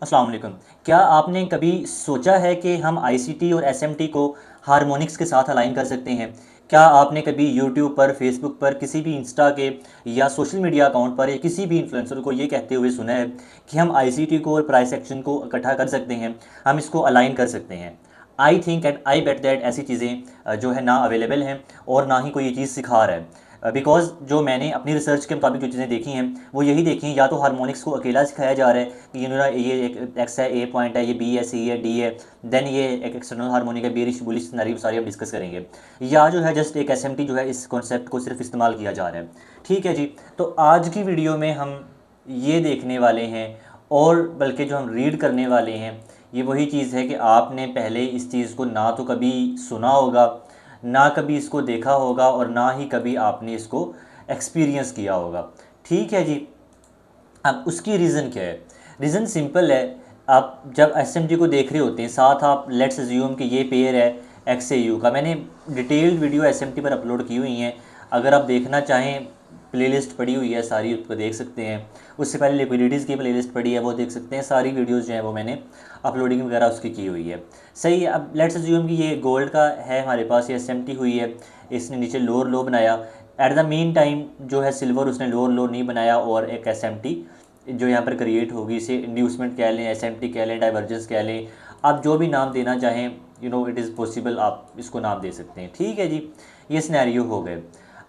अस्सलाम वालेकुम। क्या आपने कभी सोचा है कि हम आईसीटी और एसएमटी को हार्मोनिक्स के साथ अलाइन कर सकते हैं? क्या आपने कभी यूट्यूब पर, फेसबुक पर, किसी भी इंस्टा के या सोशल मीडिया अकाउंट पर या किसी भी इन्फ्लुएंसर को ये कहते हुए सुना है कि हम आईसीटी को और प्राइस सेक्शन को इकट्ठा कर सकते हैं, हम इसको अलाइन कर सकते हैं? I think and I bet that ऐसी चीज़ें जो है ना अवेलेबल हैं और ना ही कोई ये चीज़ सिखा रहा है। बिकॉज़ जो मैंने अपनी रिसर्च के मुताबिक जो चीज़ें देखी हैं वो यही देखी हैं, या तो हार्मोनिक्स को अकेला सिखाया जा रहा है कि ये एक एक्स है, ए पॉइंट है, ये बी है, सी है, डी है, देन ये एक एक्सटर्नल हार्मोनिक है, बेरिश बुलिश सिनेरियो सारी हम डिस्कस करेंगे, या जो है जस्ट एक एसएमटी जो है इस कॉन्सेप्ट को सिर्फ इस्तेमाल किया जा रहा है। ठीक है जी। तो आज की वीडियो में हम ये देखने वाले हैं, और बल्कि जो हम रीड करने वाले हैं ये वही चीज़ है कि आपने पहले इस चीज़ को ना तो कभी सुना होगा, ना कभी इसको देखा होगा, और ना ही कभी आपने इसको एक्सपीरियंस किया होगा। ठीक है जी। अब उसकी रीज़न क्या है? रीज़न सिंपल है। आप जब एसएमजी को देख रहे होते हैं, साथ आप लेट्स अज्यूम कि ये पेयर है एक्स से यू का। मैंने डिटेल्ड वीडियो एसएमटी पर अपलोड की हुई हैं, अगर आप देखना चाहें प्लेलिस्ट पड़ी हुई है, सारी उसको देख सकते हैं। उससे पहले लिक्विडिटीज़ की प्लेलिस्ट पड़ी है, वो देख सकते हैं। सारी वीडियोज़ जो हैं वो मैंने अपलोडिंग वगैरह उसकी की हुई है। सही है। अब लेट्स अज्यूम कि ये गोल्ड का है हमारे पास, ये एसएमटी हुई है, इसने नीचे लोअर लो बनाया। एट द मेन टाइम जो है सिल्वर उसने लोअर लो नहीं बनाया, और एक एसएमटी जो यहाँ पर क्रिएट होगी, इसे इंड्यूसमेंट कह लें, एसएमटी कह लें, डाइवर्जेंस कह लें, आप जो भी नाम देना चाहें, इट इज़ पॉसिबल, आप इसको नाम दे सकते हैं। ठीक है जी। ये सिनेरियो हो गए।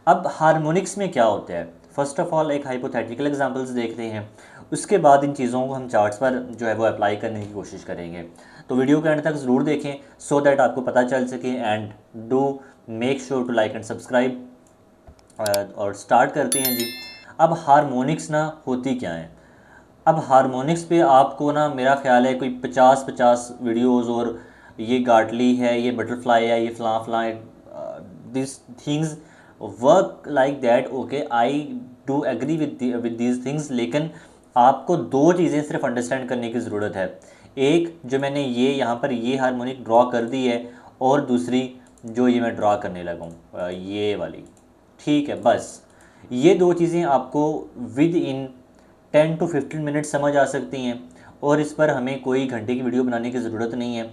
अब हार्मोनिक्स में क्या होता है? फर्स्ट ऑफ ऑल एक हाइपोथेटिकल एग्जांपल्स देखते हैं, उसके बाद इन चीज़ों को हम चार्ट्स पर जो है वो अप्लाई करने की कोशिश करेंगे। तो वीडियो के एंड तक ज़रूर देखें सो दैट आपको पता चल सके, and do make sure to like and subscribe. और स्टार्ट करते हैं जी। अब हार्मोनिक्स ना होती क्या है? अब हार्मोनिक्स पे आपको ना मेरा ख्याल है कोई 50-50 वीडियोस, और ये गार्टली है, ये बटरफ्लाई है, ये फ़लाँ फ़लाँ, this things work like that. Okay, I do agree with these things, लेकिन आपको दो चीज़ें सिर्फ अंडरस्टैंड करने की ज़रूरत है। एक, जो मैंने ये यहाँ पर ये हार्मोनिक ड्रॉ कर दी है, और दूसरी जो ये मैं ड्रॉ करने लगा हूँ ये वाली। ठीक है, बस ये दो चीज़ें आपको विद इन 10 to 15 मिनट समझ आ सकती हैं, और इस पर हमें कोई घंटे की वीडियो बनाने की ज़रूरत नहीं है।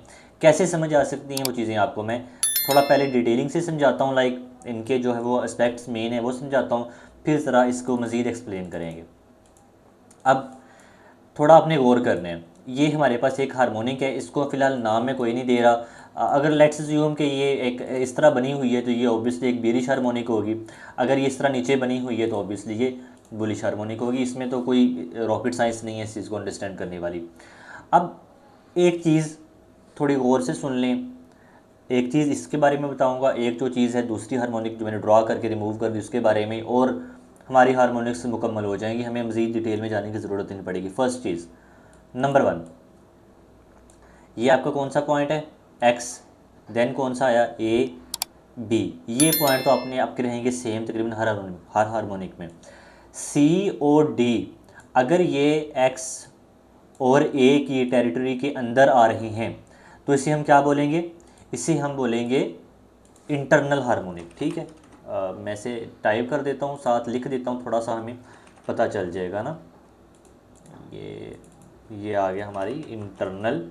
कैसे समझ आ सकती हैं वो चीज़ें आपको मैं थोड़ा पहले डिटेलिंग से समझाता हूँ, लाइक इनके जो है वो एस्पेक्ट्स मेन है वो समझाता हूँ, फिर ज़रा इसको मज़ीद एक्सप्लेन करेंगे। अब थोड़ा आपने गौर करना है, ये हमारे पास एक हार्मोनिक है, इसको फ़िलहाल नाम मैं कोई नहीं दे रहा। अगर लेट्स अज्यूम कि ये एक इस तरह बनी हुई है तो ये ऑब्वियसली एक बेरिश हार्मोनिक होगी। अगर ये इस तरह नीचे बनी हुई है तो ऑब्वियसली ये बुलिश हार्मोनिक होगी। इसमें तो कोई रॉकेट साइंस नहीं है इस चीज़ को अंडरस्टैंड करने वाली। अब एक चीज़ थोड़ी गौर से सुन लें, एक चीज़ इसके बारे में बताऊंगा, एक जो चीज़ है दूसरी हार्मोनिक जो मैंने ड्रॉ करके रिमूव कर दी उसके बारे में, और हमारी हार्मोनिक्स मुकम्मल हो जाएंगी, हमें मज़ीद डिटेल में जाने की ज़रूरत नहीं पड़ेगी। फर्स्ट चीज़, नंबर 1, ये आपका कौन सा पॉइंट है? एक्स। देन कौन सा आया? ए, बी। ये पॉइंट तो अपने आपके रहेंगे सेम तकरीबन हर हार्मोनिक में। सी और डी, अगर ये एक्स और ए की टेरिटरी के अंदर आ रहे हैं तो इसे हम क्या बोलेंगे? इसे हम बोलेंगे इंटरनल हार्मोनिक। ठीक है। मैं इसे टाइप कर देता हूँ, साथ लिख देता हूँ, थोड़ा सा हमें पता चल जाएगा ना। ये आ गया हमारी इंटरनल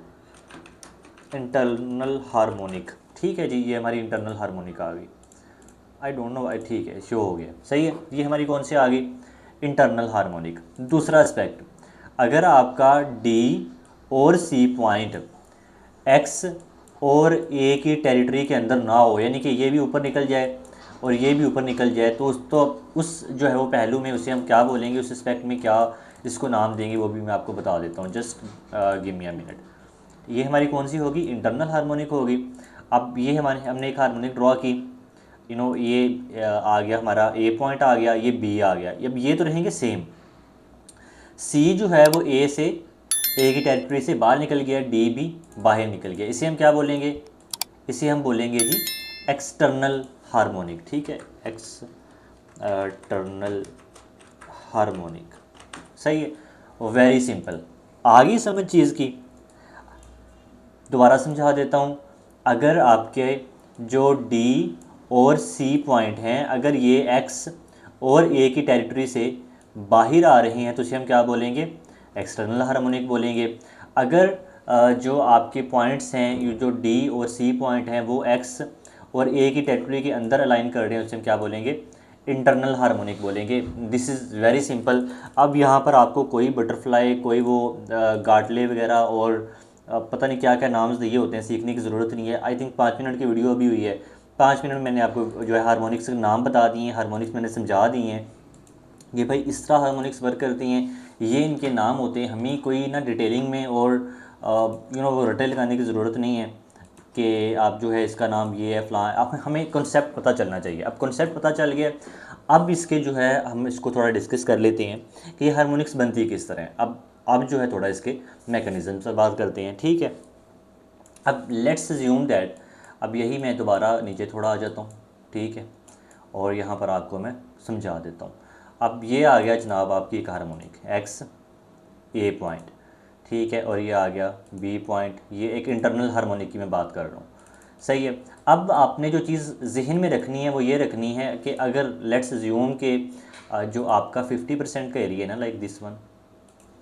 हार्मोनिक। ठीक है जी, ये हमारी इंटरनल हार्मोनिक आ गई। आई डोंट नो, ठीक है, शो हो गया, सही है। ये हमारी कौन सी आ गई? Internal harmonic. दूसरा एस्पेक्ट, अगर आपका डी और सी पॉइंट एक्स और ए की टेरिटरी के अंदर ना हो, यानी कि ये भी ऊपर निकल जाए और ये भी ऊपर निकल जाए, तो उस जो है वो पहलू में उसे हम क्या बोलेंगे, उस एस्पेक्ट में क्या इसको नाम देंगे, वो भी मैं आपको बता देता हूँ। Just give me a minute. ये हमारी कौन सी होगी? इंटरनल हार्मोनिक होगी। अब ये हमने एक हार्मोनिक ड्रॉ की, ये आ गया हमारा ए पॉइंट आ गया, ये बी आ गया। अब ये तो रहेंगे सेम। सी जो है वो ए से, ए की टेरिटरी से बाहर निकल गया, डी भी बाहर निकल गया। इसे हम क्या बोलेंगे? इसे हम बोलेंगे जी एक्सटर्नल हार्मोनिक। ठीक है, एक्सटर्नल हार्मोनिक। सही है, वेरी सिंपल। आगे समझ चीज़ की, दोबारा समझा देता हूँ। अगर आपके जो डी और सी पॉइंट हैं, अगर ये एक्स और ए की टेरिटरी से बाहर आ रहे हैं तो इसे हम क्या बोलेंगे? एक्सटर्नल हार्मोनिक बोलेंगे। अगर जो आपके पॉइंट्स हैं, ये जो डी और सी पॉइंट हैं वो एक्स और ए की टेरिटरी के अंदर अलाइन कर रहे हैं, उसे हम क्या बोलेंगे, इंटरनल हार्मोनिक बोलेंगे। This is very simple. अब यहाँ पर आपको कोई बटरफ्लाई, कोई वो गाटले वगैरह और पता नहीं क्या क्या नाम्स दिए होते हैं, सीखने की ज़रूरत नहीं है। आई थिंक 5 मिनट की वीडियो अभी हुई है, 5 मिनट मैंने आपको जो है हार्मोनिक्स के नाम बता दिए हैं, हार्मोनिक्स मैंने समझा दिए हैं ये भाई इस तरह हार्मोनिक्स वर्क करती हैं, ये इनके नाम होते हैं। हमें कोई ना डिटेलिंग में और वो रटे लगाने की ज़रूरत नहीं है कि आप जो है इसका नाम ये है फ़लाँ, आप हमें कॉन्सेप्ट पता चलना चाहिए। अब कॉन्सेप्ट पता चल गया, अब इसके जो है हम इसको थोड़ा डिस्कस कर लेते हैं कि ये हार्मोनिक्स बनती किस तरह है। अब जो है थोड़ा इसके मैकेनिज़्म से बात करते हैं, ठीक है। अब लेट्स अज्यूम दैट, अब यही मैं दोबारा नीचे थोड़ा आ जाता हूँ, ठीक है, और यहाँ पर आपको मैं समझा देता हूँ। अब ये आ गया जनाब आपकी एक हार्मोनिक एक्स ए पॉइंट, ठीक है, और ये आ गया बी पॉइंट, ये एक इंटरनल हार्मोनिक की मैं बात कर रहा हूँ, सही है। अब आपने जो चीज़ जहन में रखनी है वो ये रखनी है कि अगर लेट्स अज्यूम के जो आपका 50% का एरिया है ना, लाइक दिस वन,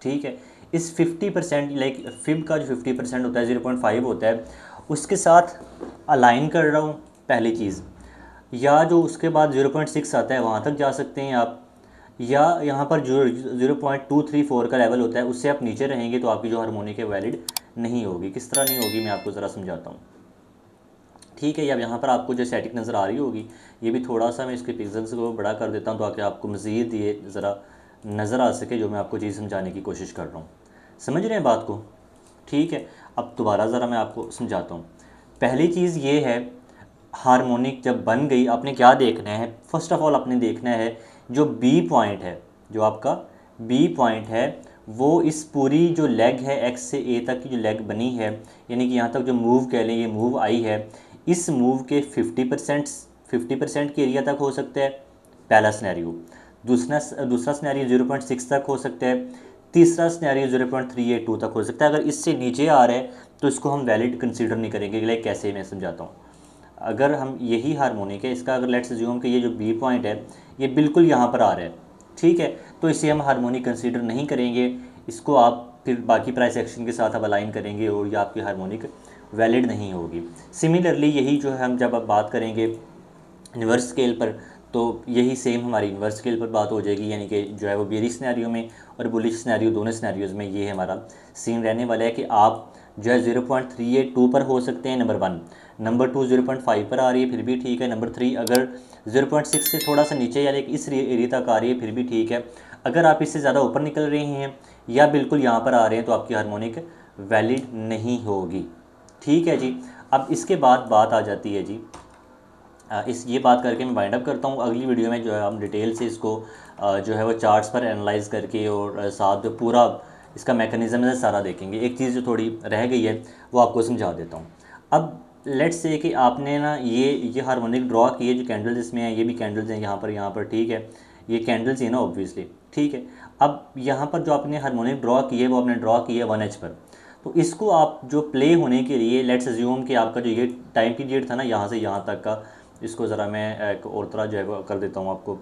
ठीक है, इस 50% लाइक फिब का जो 50% होता है 0.5 होता है, उसके साथ अलाइन कर रहा हूँ पहली चीज़, या जो उसके बाद 0.6 आता है वहाँ तक जा सकते हैं आप, या यहाँ पर जो 0.234 का लेवल होता है उससे आप नीचे रहेंगे तो आपकी जो हार्मोनिक है वैलिड नहीं होगी। किस तरह नहीं होगी मैं आपको ज़रा समझाता हूँ, ठीक है। अब यहाँ पर आपको जो सेटिंग नज़र आ रही होगी, ये भी थोड़ा सा मैं इसके पिक्सल्स को बड़ा कर देता हूँ ताकि आपको मज़ीद ये ज़रा नज़र आ सके जो मैं आपको चीज़ समझाने की कोशिश कर रहा हूँ। समझ रहे हैं बात को, ठीक है। अब दोबारा ज़रा मैं आपको समझाता हूँ। पहली चीज़ ये है, हार्मोनिक जब बन गई आपने क्या देखना है, फ़र्स्ट ऑफ़ ऑल आपने देखना है जो बी पॉइंट है, जो आपका बी पॉइंट है वो इस पूरी जो लेग है एक्स से ए तक की जो लेग बनी है, यानी कि यहाँ तक जो मूव कह लें, ये मूव आई है, इस मूव के 50% के एरिया तक हो सकता है, पहला सिनेरियो। दूसरा सिनेरियो 0.6 तक हो सकता है। तीसरा सिनेरियो 0.382 तक हो सकता है। अगर इससे नीचे आ रहा है तो इसको हम वैलिड कंसीडर नहीं करेंगे। लाइक कैसे, मैं समझाता हूँ। अगर हम यही हार्मोनिक है, इसका अगर लेट्स अज्यूम कि ये जो बी पॉइंट है ये बिल्कुल यहाँ पर आ रहा है, ठीक है, तो इसे हम हार्मोनिक कंसीडर नहीं करेंगे। इसको आप फिर बाकी प्राइस एक्शन के साथ आप अलाइन करेंगे और ये आपकी हार्मोनिक वैलिड नहीं होगी। सिमिलरली यही जो है हम जब आप बात करेंगे इन्वर्स स्केल पर, तो यही सेम हमारी इन्वर्स स्केल पर बात हो जाएगी, यानी कि जो है वो बेरिश सिनेरियो में और बुलिश सिनेरियो, दोनों सिनेरियोज़ में ये हमारा सीन रहने वाला है कि आप जो है 0.382 पर हो सकते हैं, नंबर 1। नंबर 2 0.5 पर आ रही है फिर भी ठीक है। नंबर 3 अगर 0.6 से थोड़ा सा नीचे या इस एरिया तक आ रही है फिर भी ठीक है। अगर आप इससे ज़्यादा ऊपर निकल रहे हैं या बिल्कुल यहाँ पर आ रहे हैं तो आपकी हार्मोनिक वैलिड नहीं होगी, ठीक है जी। अब इसके बाद बात आ जाती है जी, इस ये बात करके मैं वाइंड अप करता हूँ। अगली वीडियो में जो है हम डिटेल से इसको जो है वो चार्ट्स पर एनालाइज करके और साथ जो पूरा इसका मैकेनिज़्म है सारा देखेंगे। एक चीज़ जो थोड़ी रह गई है वो आपको समझा देता हूँ। अब लेट्स से कि आपने ना ये हार्मोनिक ड्रॉ किए, जो कैंडल्स इसमें हैं ये भी कैंडल्स हैं यहाँ पर ठीक है, ये कैंडल्स ही है ना ऑब्वियसली, ठीक है। अब यहाँ पर जो आपने हार्मोनिक ड्रॉ किए वो आपने ड्रॉ किए 1H पर, तो इसको आप जो प्ले होने के लिए लेट्स अज्यूम कि आपका जो ये टाइम पीरियड था ना यहाँ से यहाँ तक का, इसको ज़रा मैं एक और तरह जो है वो कर देता हूँ, आपको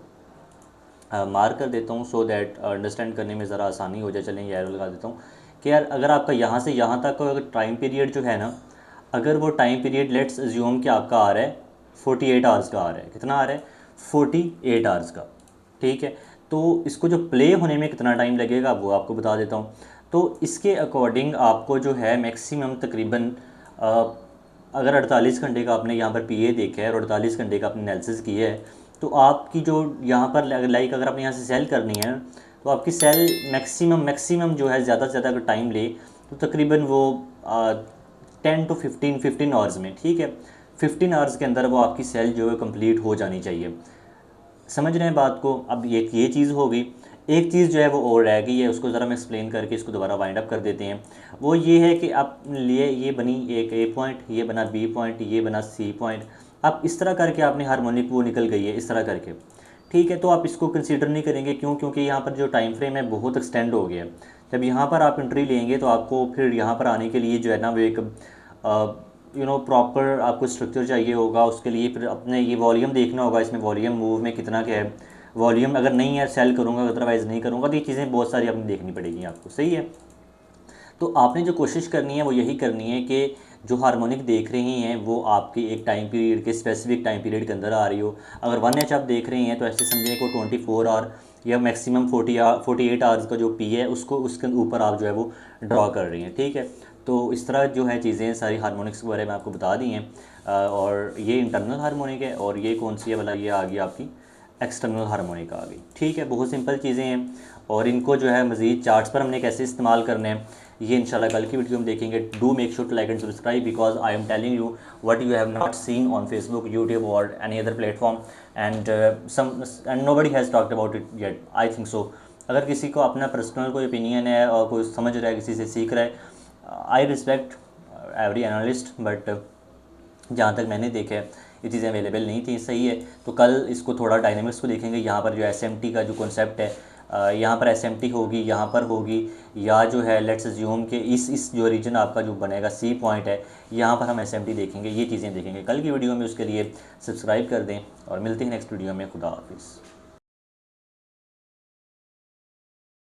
मार्क कर देता हूँ सो दैट अंडरस्टैंड करने में ज़रा आसानी हो जाए। चलें ये एरो लगा देता हूँ कि यार अगर आपका यहाँ से यहाँ तक का टाइम पीरियड जो है ना, अगर वो टाइम पीरियड लेट्स अज्यूम कि आपका आ रहा है 48 आवर्स का आ रहा है, कितना आ रहा है 48 आवर्स का, ठीक है। तो इसको जो प्ले होने में कितना टाइम लगेगा वो आपको बता देता हूँ। तो इसके अकॉर्डिंग आपको जो है मैक्सिमम तकरीबन अगर 48 घंटे का आपने यहाँ पर पीए देखा है और 48 घंटे का आपने एनालिसिस किया है, तो आपकी जो यहाँ पर लाइक अगर आपने यहाँ से सेल करनी है तो आपकी सेल मैक्सिमम जो है ज़्यादा से ज़्यादा अगर टाइम ले तो तकरीबन वो 10 to 15 आवर्स में, ठीक है, 15 आवर्स के अंदर वो आपकी सेल जो है कंप्लीट हो जानी चाहिए। समझ रहे हैं बात को। अब ये चीज़ हो गई। एक चीज़ जो है वो और रह गई है, उसको ज़रा मैं एक्सप्लेन करके इसको दोबारा वाइंड अप कर देते हैं। वो ये है कि आप लिए ये बनी एक ए पॉइंट, ये बना बी पॉइंट, ये बना सी पॉइंट। अब इस तरह करके आपने हार्मोनिक वो निकल गई है इस तरह करके, ठीक है। तो आप इसको कंसीडर नहीं करेंगे, क्यों? क्योंकि यहाँ पर जो टाइम फ्रेम है बहुत एक्सटेंड हो गया है। जब यहाँ पर आप एंट्री लेंगे तो आपको फिर यहाँ पर आने के लिए जो है ना वो एक प्रॉपर आपको स्ट्रक्चर चाहिए होगा। उसके लिए फिर अपने ये वॉल्यूम देखना होगा, इसमें वॉल्यूम मूव में कितना क्या है। वॉल्यूम अगर नहीं है सेल करूँगा, अदरवाइज़ नहीं करूँगा, तो ये चीज़ें बहुत सारी अपनी देखनी पड़ेगी आपको, सही है। तो आपने जो कोशिश करनी है वो यही करनी है कि जो हार्मोनिक देख रहे हैं वो आपके एक टाइम पीरियड के स्पेसिफिक टाइम पीरियड के अंदर आ रही हो। अगर 1H आप देख रहे हैं तो ऐसे समझें को 24 आवर या मैक्सिमम 48 आवर्स का जो पी है उसको उसके ऊपर आप जो है वो ड्रॉ कर रही हैं, ठीक है। तो इस तरह जो है चीज़ें सारी हार्मोनिक्स के बारे में आपको बता दी हैं। और ये इंटरनल हार्मोनिक है और ये कौन सी है वाला, ये आ गई आपकी एक्सटर्नल हार्मोनिक आ गई, ठीक है। बहुत सिंपल चीज़ें हैं और इनको जो है मज़ीद चार्ट्स पर हमने कैसे इस्तेमाल करने हैं ये इंशाल्लाह कल की वीडियो में देखेंगे। Do make sure to like and subscribe because I am telling you what you have not seen on Facebook, YouTube और any other platform and and nobody has talked about it yet, I think so. अगर किसी को अपना personal कोई opinion है और कोई समझ रहा है, किसी से सीख रहा है, I respect every analyst, but जहाँ तक मैंने देखा है ये चीज़ें अवेलेबल नहीं थी, सही है। तो कल इसको थोड़ा डायनेमिक्स को देखेंगे। यहाँ पर जो एसएमटी का जो कॉन्सेप्ट है, यहाँ पर एसएमटी होगी, यहाँ पर होगी, या जो है लेट्स अज्यूम कि इस जो रीजन आपका जो बनेगा सी पॉइंट है, यहाँ पर हम एसएमटी देखेंगे। ये चीज़ें देखेंगे कल की वीडियो में। उसके लिए सब्सक्राइब कर दें और मिलते हैं नेक्स्ट वीडियो में। खुदा हाफिज़।